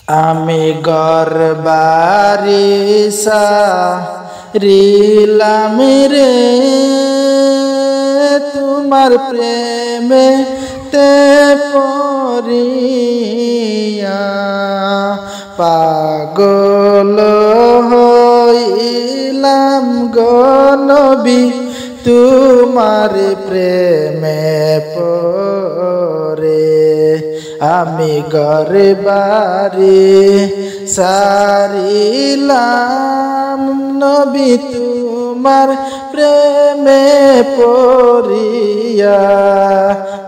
আমি ঘর বাড়ি সারিলাম রে তোমার প্রেমে তে পড়িয়া, পাগল হইলাম গো নবী তোমার প্রেমে পড়ে। আমি ঘর বাড়ি সারিলাম নবী তোমার প্রেমে পড়িয়া,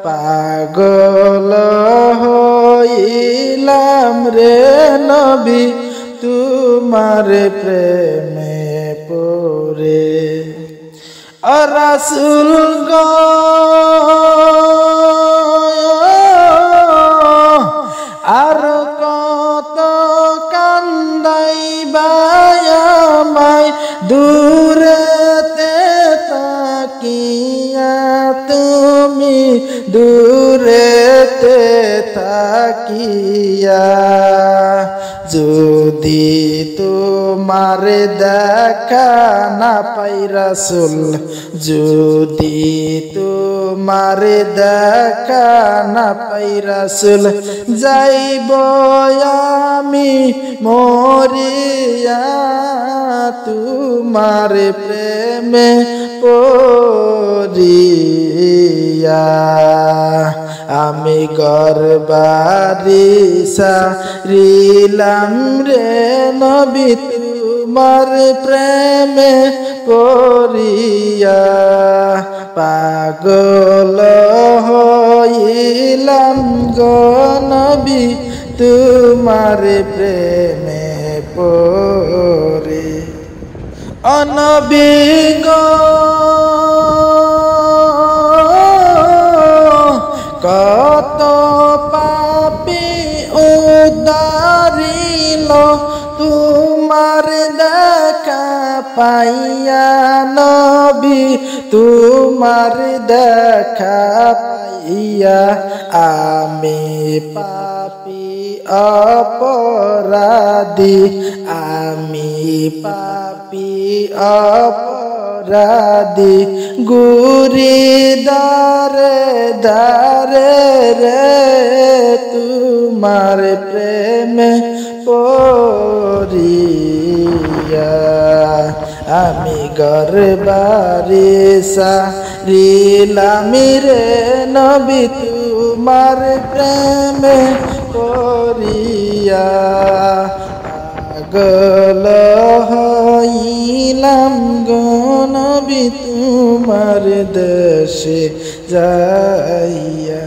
পাগল হইলাম রে নবী তোমার প্রেমে পড়ে। ও রাসূল গো আর কত কান্দাইবা আমায় দূরেতে তাকিয়া, তুমি দূরেতে তাকিয়া। যদি তোমার দেখা না পাই রাসূল, যদি তোমার দেখা না পাই রাসূল, যাইব আমি মরিয়া তোমার প্রেমে পড়িয়া। আমি ঘর বাড়ি সারিলাম রে নবী তোমার প্রেমে পড়িয়া, পাগল হইলাম গো নবী তোমার প্রেমে পড়ে। ও নবী গো কত পাপী উদ্ধারিল তোমার দেখা পাইয়া, নবী তোমার দেখা পাইয়া। আমি পাপী অপরাধী, আমি পাপী অপরাধী, গুরি দারে দারে রে তোমার প্রেমে পড়িয়া। আমি ঘর বাড়ি সারিলাম রে নবী তোমার প্রেমে পড়িয়া, পাগল হইলাম গো নবী তোমার দেশে যাইয়া।